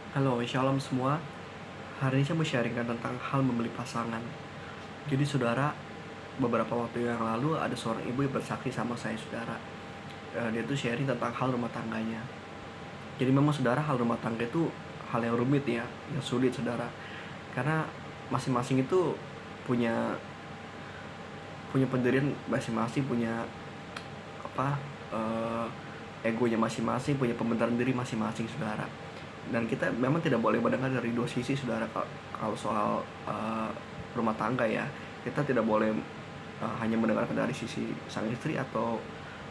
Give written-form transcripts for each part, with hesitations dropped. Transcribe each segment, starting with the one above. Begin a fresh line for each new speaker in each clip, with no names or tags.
Halo, shalom semua. Hari ini saya mau sharingkan tentang hal memilih pasangan. Jadi saudara, beberapa waktu yang lalu ada seorang ibu yang bersaksi sama saya saudara. Dia tuh sharing tentang hal rumah tangganya. Jadi memang saudara, hal rumah tangga itu hal yang rumit ya, yang sulit saudara. Karena masing-masing itu punya punya pendirian masing-masing, punya apa egonya masing-masing, punya pembenaran diri masing-masing saudara. Dan kita memang tidak boleh mendengar dari dua sisi saudara. Kalau soal rumah tangga ya, kita tidak boleh hanya mendengarkan dari sisi sang istri atau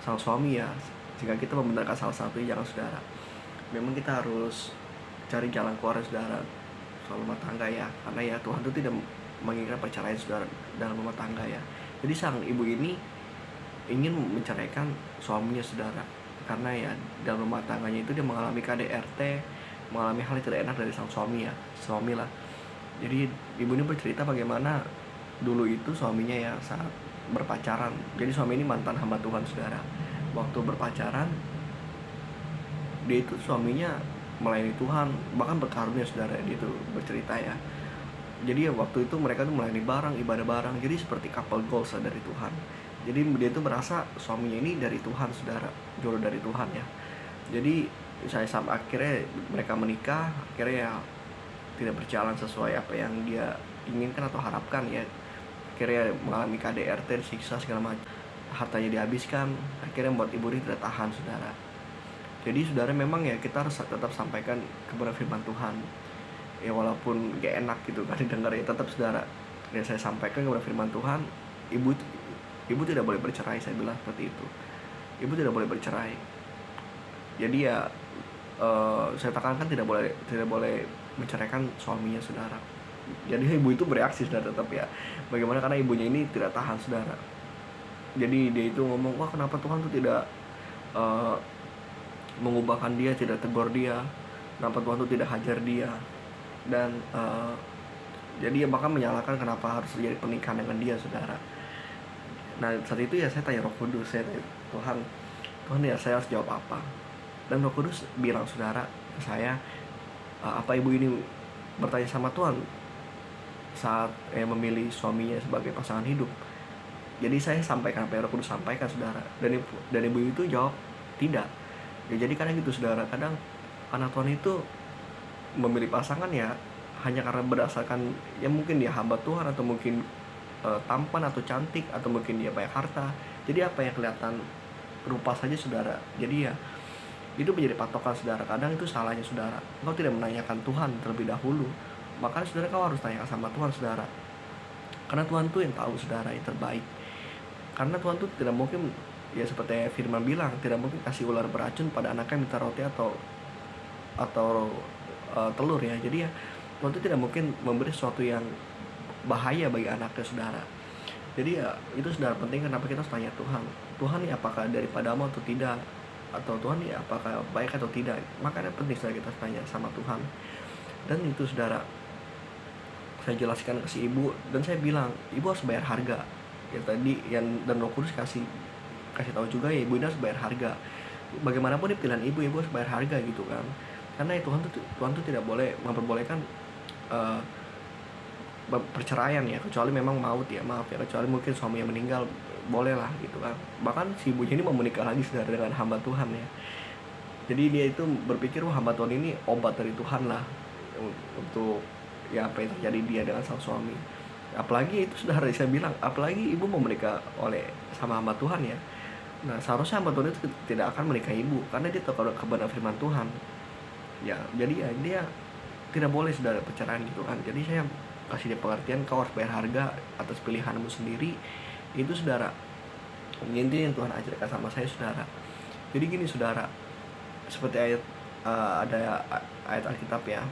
sang suami ya, jika kita membenarkan salah satu, jangan saudara. Memang kita harus cari jalan keluar saudara soal rumah tangga ya, karena ya Tuhan itu tidak menginginkan perceraian saudara dalam rumah tangga ya. Jadi sang ibu ini ingin menceraikan suaminya saudara, karena ya dalam rumah tangganya itu dia mengalami KDRT, mengalami hal yang tidak enak dari sang suami ya, suami lah. Jadi ibu ini bercerita bagaimana dulu itu suaminya ya saat berpacaran. Jadi suami ini mantan hamba Tuhan saudara. Waktu berpacaran, dia itu suaminya melayani Tuhan, bahkan berkarunia saudara. Dia itu bercerita ya. Jadi ya waktu itu mereka tuh melayani bareng, ibadah bareng. Jadi seperti couple goals dari Tuhan. Jadi dia tuh merasa suaminya ini dari Tuhan saudara, jodoh dari Tuhan ya. Jadi saya sampai akhirnya mereka menikah, akhirnya ya tidak berjalan sesuai apa yang dia inginkan atau harapkan ya. Akhirnya mengalami KDRT, disiksa segala macam, hartanya dihabiskan. Akhirnya membuat ibu ini tidak tahan saudara. Jadi saudara, memang ya kita harus tetap sampaikan kebenaran firman Tuhan ya, walaupun gak enak gitu kan didengar ya, tetap saudara ya saya sampaikan kebenaran firman Tuhan. Ibu tidak boleh bercerai, saya bilang seperti itu. Ibu tidak boleh bercerai. Jadi ya saya tekankan tidak boleh menceraikan suaminya saudara. Jadi ibu itu bereaksi saudara tetap ya. Bagaimana, karena ibunya ini tidak tahan saudara. Jadi dia itu ngomong, wah kenapa Tuhan tuh tidak uh, mengubahkan dia, tidak tegur dia, kenapa Tuhan tuh tidak hajar dia. Dan jadi ya bahkan menyalahkan kenapa harus terjadi pernikahan dengan dia saudara. Nah saat itu ya saya tanya Roh Kudus, saya tanya, Tuhan ya saya harus jawab apa. Dan Roh Kudus bilang saudara ke saya, apa ibu ini bertanya sama Tuhan saat memilih suaminya sebagai pasangan hidup. Jadi saya sampaikan apa yang Roh Kudus sampaikan saudara. Dan ibu itu jawab tidak ya. Jadi kadang gitu saudara, kadang anak Tuhan itu memilih pasangan ya hanya karena berdasarkan ya mungkin dia hamba Tuhan, atau mungkin tampan atau cantik, atau mungkin dia banyak harta. Jadi apa yang kelihatan rupa saja saudara. Jadi ya itu menjadi patokan saudara. Kadang itu salahnya saudara, engkau tidak menanyakan Tuhan terlebih dahulu. Makanya saudara, kau harus tanya sama Tuhan saudara, karena Tuhan tuh yang tahu saudara yang terbaik. Karena Tuhan tuh tidak mungkin ya, seperti firman bilang, tidak mungkin kasih ular beracun pada anaknya minta roti atau telur ya. Jadi ya Tuhan tuh tidak mungkin memberi sesuatu yang bahaya bagi anaknya saudara. Jadi ya itu saudara penting, kenapa kita harus tanya Tuhan. Tuhan ya apakah daripadamu atau tidak, atau Tuhan ya apakah baik atau tidak. Makanya penting saudara kita harus tanya sama Tuhan. Dan itu saudara, saya jelaskan ke si ibu, dan saya bilang ibu harus bayar harga ya tadi yang, dan Roh Kudus kasih tahu juga ya, ibu ini harus bayar harga. Bagaimanapun ini pilihan ibu harus bayar harga gitu kan. Karena ya Tuhan tuh tidak boleh memperbolehkan uh, perceraian ya, kecuali memang maut ya, maaf ya, kecuali mungkin suami yang meninggal boleh lah gitu kan. Bahkan si ibunya ini mau menikah lagi saudara dengan hamba Tuhan ya. Jadi dia itu berpikir, wah hamba Tuhan ini obat dari Tuhan lah untuk ya apa yang terjadi dia dengan sang suami. Apalagi itu saudara, saya bilang apalagi ibu mau menikah sama hamba Tuhan ya. Nah seharusnya hamba Tuhan itu tidak akan menikahi ibu, karena dia tahu kebenaran firman Tuhan ya. Jadi ya dia tidak boleh saudara perceraian gitu kan. Jadi saya kasih dia pengertian, kau harus bayar harga atas pilihanmu sendiri. Itu saudara inti yang Tuhan ajarkan sama saya saudara. Jadi gini saudara, seperti ada ayat Alkitab ya,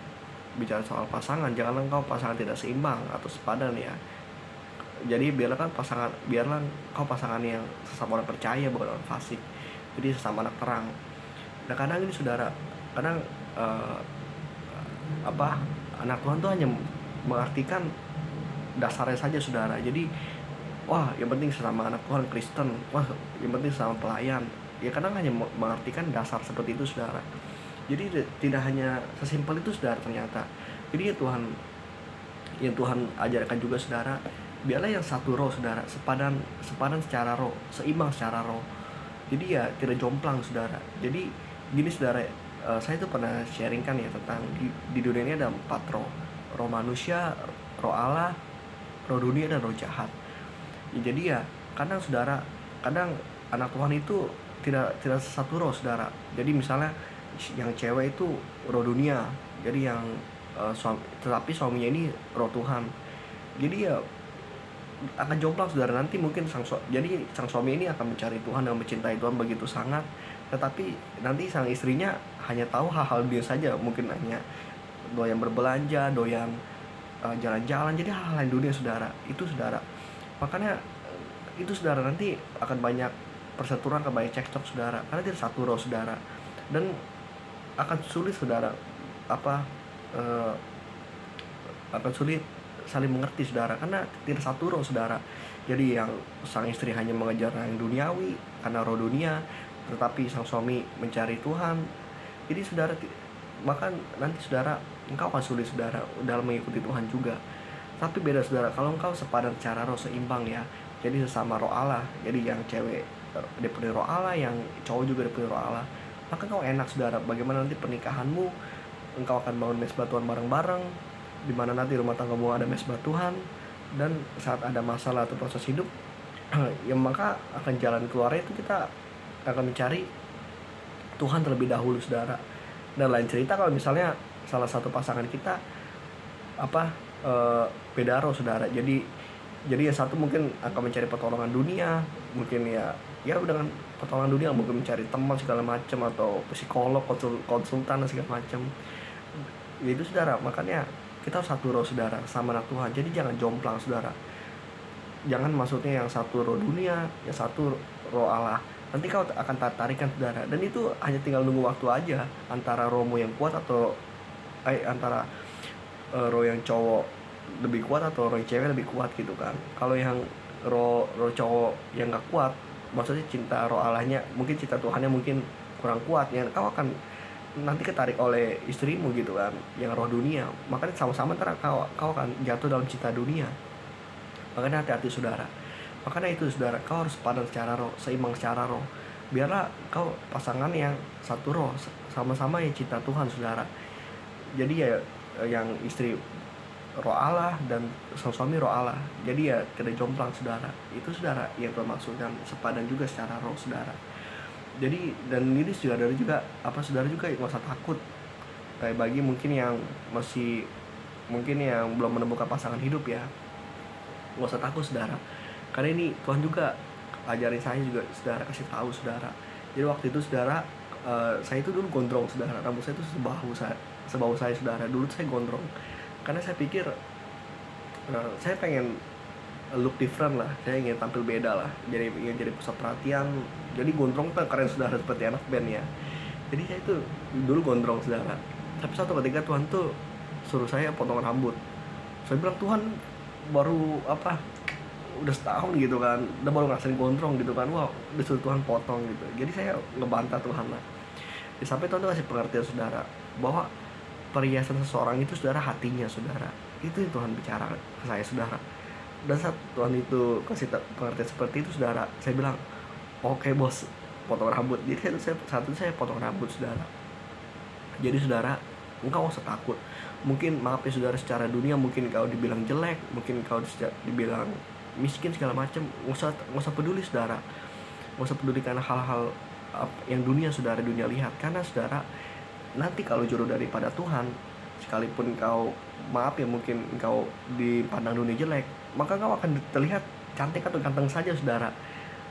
bicara soal pasangan, janganlah engkau pasangan tidak seimbang atau sepadan ya. Jadi biarlah kau pasangan yang sesama orang percaya, bukan orang fasik. Jadi sesama anak terang. Nah kadang ini saudara, kadang anak Tuhan tuh hanya mengartikan dasarnya saja saudara. Jadi wah yang penting sesama anak Tuhan Kristen, wah yang penting sesama pelayan ya. Kadang hanya mengartikan dasar seperti itu saudara. Jadi tidak hanya sesimpel itu saudara ternyata. Jadi yang Tuhan ajarkan juga saudara, biarlah yang satu roh saudara, sepadan sepadan secara roh, seimbang secara roh. Jadi ya tidak jomplang saudara. Jadi gini saudara, saya tuh pernah sharingkan ya tentang di dunia ini ada 4 roh. Roh manusia, roh Allah, roh dunia, dan roh jahat. Ya, jadi ya kadang anak Tuhan itu tidak satu roh saudara. Jadi misalnya yang cewek itu roh dunia, jadi yang tetapi suaminya ini roh Tuhan. Jadi ya akan jomplang saudara, nanti mungkin jadi sang suami ini akan mencari Tuhan dan mencintai Tuhan begitu sangat, tetapi nanti sang istrinya hanya tahu hal-hal dia saja, mungkin hanya doyan berbelanja, doyan jalan-jalan, jadi hal-hal yang dunia saudara. Itu saudara, makanya itu saudara, nanti akan banyak perseturuan, akan banyak cekcok saudara, karena tidak satu roh saudara. Dan akan sulit saudara akan sulit saling mengerti saudara, karena tidak satu roh saudara. Jadi yang sang istri hanya mengejar yang duniawi karena roh dunia, tetapi sang suami mencari Tuhan. Jadi saudara, bahkan nanti saudara, engkau akan sulit saudara dalam mengikuti Tuhan juga. Tapi beda saudara, kalau engkau sepadan secara roh, seimbang ya, jadi sesama roh Allah. Jadi yang cewek dipenuhi roh Allah, yang cowok juga dipenuhi roh Allah, maka engkau enak saudara. Bagaimana nanti pernikahanmu, engkau akan bangun mesbah Tuhan bareng-bareng, dimana nanti rumah tanggamu ada mesbah Tuhan. Dan saat ada masalah atau proses hidup ya, maka akan jalan keluarnya itu kita akan mencari Tuhan terlebih dahulu saudara. Dan lain cerita kalau misalnya salah satu pasangan kita beda roh saudara. Jadi yang satu mungkin akan mencari pertolongan dunia, mungkin ya dengan pertolongan dunia mungkin mencari teman segala macam, atau psikolog, konsultan dan segala macam. Itu saudara, makanya kita harus satu roh saudara sama anak Tuhan. Jadi jangan jomplang saudara. Jangan maksudnya yang satu roh dunia, yang satu roh Allah. Nanti kau akan tarikan saudara. Dan itu hanya tinggal nunggu waktu aja, antara rohmu yang kuat atau antara roh yang cowok lebih kuat atau roh yang cewek lebih kuat gitu kan. Kalau yang roh cowok yang gak kuat, maksudnya cinta roh Allahnya, mungkin cinta Tuhannya mungkin kurang kuat ya, kau akan nanti ketarik oleh istrimu gitu kan, yang roh dunia. Makanya sama-sama ntar kau akan jatuh dalam cinta dunia. Makanya hati-hati saudara. Makanya itu saudara, kau harus padan secara roh, seimbang secara roh. Biarlah kau pasangan yang satu roh, sama-sama yang cinta Tuhan saudara. Jadi ya yang istri roh Allah dan sang suami roh Allah. Jadi ya tidak jomplang saudara. Itu saudara yang bermaksudkan sepadan juga secara roh saudara. Jadi dan ini saudara juga saudara juga nggak usah takut. Kayak bagi mungkin yang belum menemukan pasangan hidup ya, nggak usah takut saudara. Karena ini Tuhan juga ajarin saya juga saudara, kasih tahu saudara. Jadi waktu itu saudara, saya itu dulu gondrong saudara, rambut saya itu sebahu saya saudara. Dulu saya gondrong karena saya pikir saya pengen look different lah, saya ingin tampil beda lah, ingin jadi pusat perhatian. Jadi gondrong tuh keren saudara, seperti anak band ya. Jadi saya itu dulu gondrong saudara. Tapi satu ketika Tuhan tuh suruh saya potong rambut. Saya bilang, Tuhan baru udah setahun gitu kan, udah baru ngerasain gondrong gitu kan, wow, disuruh Tuhan potong gitu. Jadi saya ngebantah Tuhan lah. Sampai Tuhan tuh kasih pengertian saudara, bahwa perhiasan seseorang itu saudara hatinya saudara. Itu yang Tuhan bicara ke saya saudara. Dan saat Tuhan itu kasih pengertian seperti itu saudara, saya bilang, oke bos, potong rambut. Jadi saat itu saya potong rambut saudara. Jadi saudara, engkau gak usah takut. Mungkin maaf ya saudara, secara dunia mungkin kau dibilang jelek, mungkin kau dibilang miskin segala macam, nggak usah peduli saudara. Nggak usah peduli karena hal-hal yang dunia saudara, dunia lihat. Karena saudara, nanti kalau jodoh daripada Tuhan, sekalipun kau maaf ya mungkin kau dipandang dunia jelek, maka kau akan terlihat cantik atau ganteng saja saudara.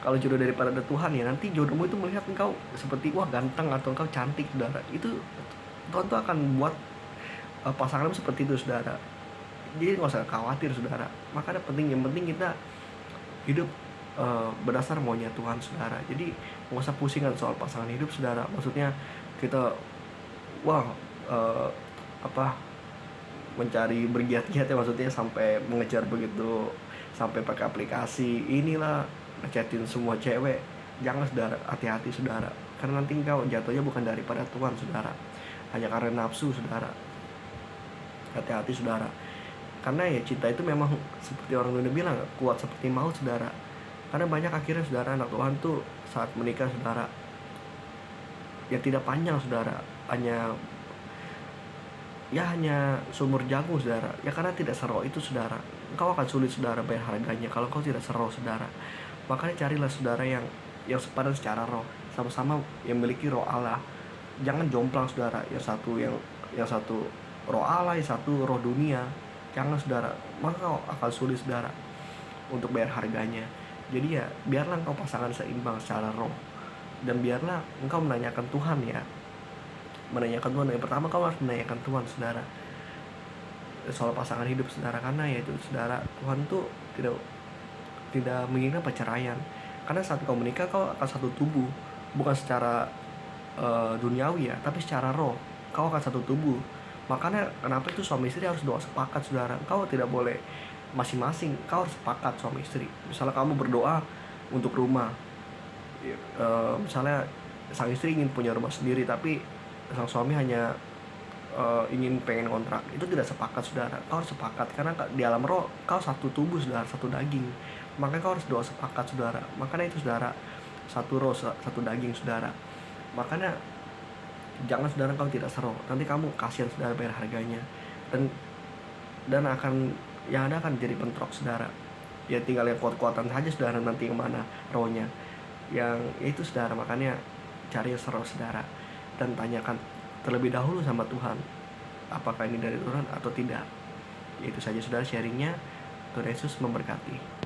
Kalau jodoh daripada Tuhan ya, nanti jodohmu itu melihat engkau seperti wah ganteng atau engkau cantik saudara. Itu Tuhan tuh akan buat pasanganmu seperti itu saudara. Jadi nggak usah khawatir saudara. Makanya yang penting kita hidup berdasar maunya Tuhan saudara. Jadi nggak usah pusingan soal pasangan hidup saudara. Maksudnya kita mencari bergiat-giat ya, maksudnya sampai mengejar begitu, sampai pakai aplikasi inilah ngechatin semua cewek. Jangan saudara, hati-hati saudara, karena nanti engkau jatuhnya bukan daripada Tuhan saudara. hanya karena nafsu, saudara. Hati-hati, saudara. Karena ya cinta itu memang seperti orang dunia bilang, kuat seperti maut, saudara. Karena banyak akhirnya, saudara, anak Tuhan tuh saat menikah, saudara, ya tidak panjang, saudara, hanya sumur jagung, saudara. Ya karena tidak seroh itu, saudara. Engkau akan sulit, saudara, bayar harganya kalau kau tidak seroh, saudara. Makanya carilah, saudara, yang sepadan secara roh, sama-sama yang memiliki roh Allah. Jangan jomplang, saudara, yang satu roh Allah, yang satu roh dunia. Jangan, saudara, maka kau akan sulit, saudara, untuk bayar harganya. Jadi ya biarlah engkau pasangan seimbang secara roh, dan biarlah engkau menanyakan Tuhan, ya. Menanyakan Tuhan. Yang pertama kau harus menanyakan Tuhan, saudara, soal pasangan hidup, saudara. Karena ya itu, saudara, Tuhan tuh tidak menginginkan perceraian. Karena saat kau menikah, kau akan satu tubuh, bukan secara duniawi, ya, tapi secara roh. Kau akan satu tubuh. Makanya kenapa itu suami istri harus doa sepakat, saudara. Kau tidak boleh masing-masing, kau harus sepakat, suami istri. Misalnya kamu berdoa untuk rumah, misalnya sang istri ingin punya rumah sendiri, tapi sang suami hanya pengen kontrak, itu tidak sepakat, saudara. Kau harus sepakat, karena di alam roh kau satu tubuh, saudara, satu daging. Makanya kau harus doa sepakat, saudara. Makanya itu, saudara, satu roh, satu daging, saudara. Makanya jangan, saudara, kau tidak seroh. Nanti kamu kasihan, saudara, bayar harganya, dan yang ada akan jadi bentrok, saudara. Ya tinggal yang kuat-kuatan saja, saudara, nanti kemana rohnya. Yang itu, saudara. Makanya cari yang seroh, saudara, dan tanyakan terlebih dahulu sama Tuhan, apakah ini dari Tuhan atau tidak. Itu saja, saudara, sharingnya. Tuhan Yesus memberkati.